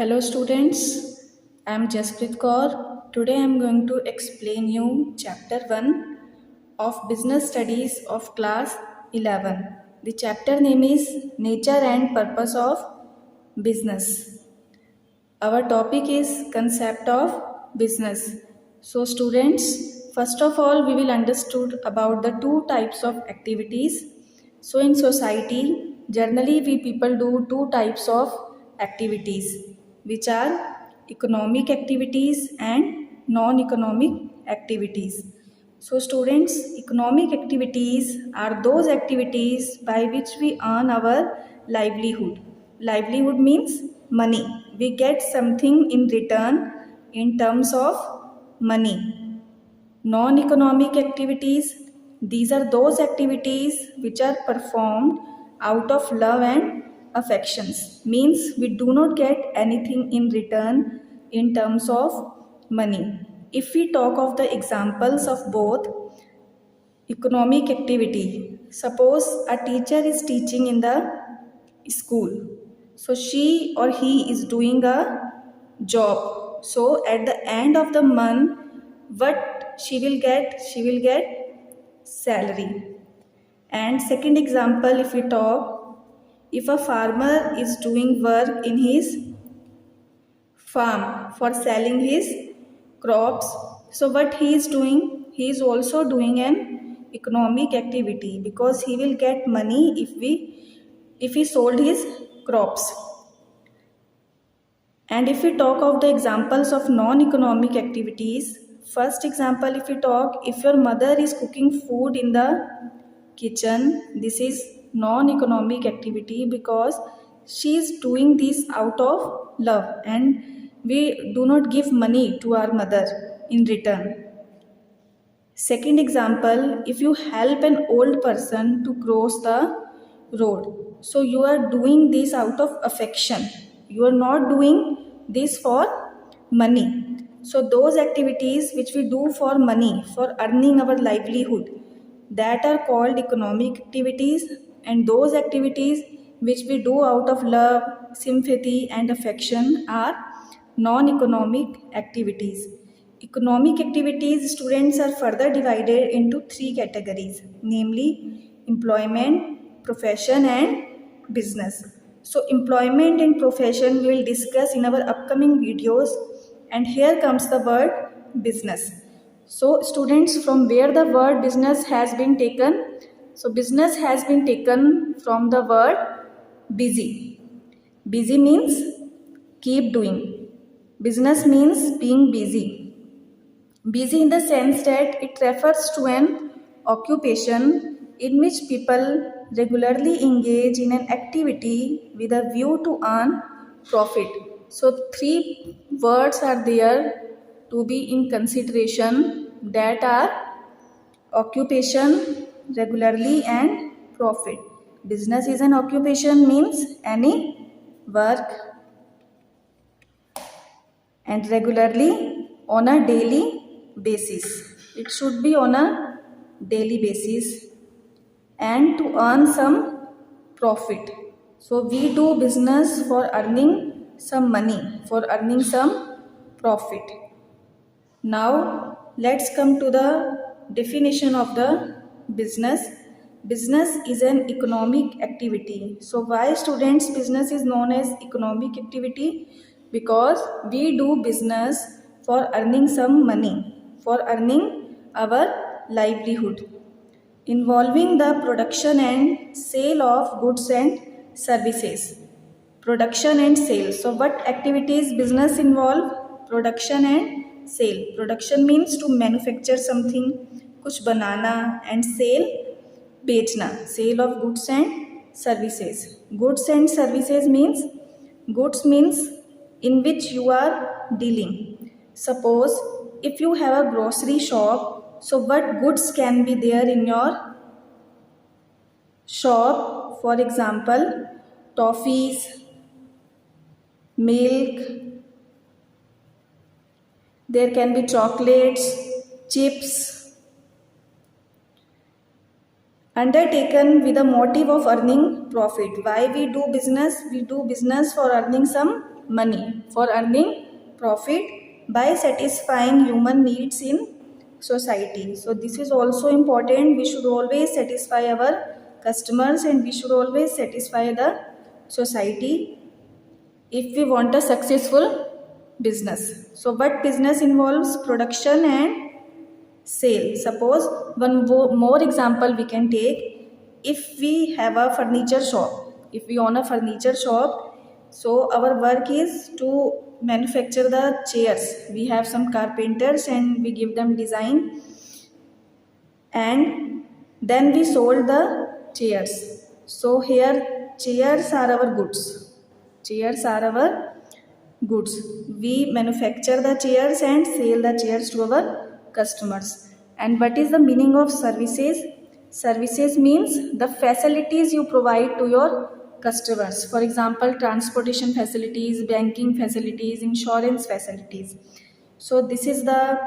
Hello students, I am Jasprit Kaur. Today I am going to explain you chapter 1 of Business Studies of class 11. The chapter name is Nature and Purpose of Business. Our topic is concept of business. So students, first of all we will understood about the two types of activities. So in society, generally we people do two types of activities, which are economic activities and non-economic activities. So students, economic activities are those activities by which we earn our livelihood. Livelihood means money. We get something in return in terms of money. Non-economic activities, these are those activities which are performed out of love and affections. Means we do not get anything in return in terms of money. If we talk of the examples of both, economic activity, suppose a teacher is teaching in the school, so she or he is doing a job, so at the end of the month what she will get salary. And second example, if we talk, if a farmer is doing work in his farm for selling his crops, so what he is doing, he is also doing an economic activity, because he will get money if he sold his crops. And if we talk of the examples of non-economic activities, first example, if we talk, if your mother is cooking food in the kitchen, this is non-economic activity, because she is doing this out of love and we do not give money to our mother in return. Second example, if you help an old person to cross the road, so you are doing this out of affection. You are not doing this for money. So those activities which we do for money, for earning our livelihood, that are called economic activities, and those activities which we do out of love, sympathy and affection are non-economic activities. Economic activities, students, are further divided into three categories, namely employment, profession and business. So employment and profession we will discuss in our upcoming videos, and here comes the word business. So students, from where the word business has been taken? So business has been taken from the word busy. Busy means keep doing. Business means being busy. Busy in the sense that it refers to an occupation in which people regularly engage in an activity with a view to earn profit. So three words are there to be in consideration, that are occupation, regularly and profit. Business is an occupation, means any work, and regularly on a daily basis. It should be on a daily basis and to earn some profit. So we do business for earning some money, for earning some profit. Now let's come to the definition of the business. Business is an economic activity. So why, students, business is known as economic activity? Because we do business for earning some money, for earning our livelihood, involving the production and sale of goods and services. Production and sale. So what activities business involve? Production and sale. Production means to manufacture something, कुछ बनाना, and sale, बेचना, sale of goods and services. Goods and services means, goods means in which you are dealing. Suppose if you have a grocery shop, so what goods can be there in your shop? For example, toffees, milk, there can be chocolates, chips, undertaken with the motive of earning profit. Why we do business? We do business for earning some money, for earning profit by satisfying human needs in society. So this is also important. We should always satisfy our customers and we should always satisfy the society if we want a successful business. So what business involves production and sale? Suppose one more example we can take. If we have a furniture shop, if we own a furniture shop, so our work is to manufacture the chairs. We have some carpenters and we give them design and then we sold the chairs. So here chairs are our goods. Chairs are our goods. We manufacture the chairs and sell the chairs to our customers. And what is the meaning of services? Services means the facilities you provide to your customers. For example, transportation facilities, banking facilities, insurance facilities. So this is the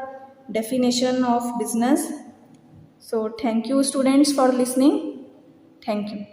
definition of business. So thank you students for listening. Thank you.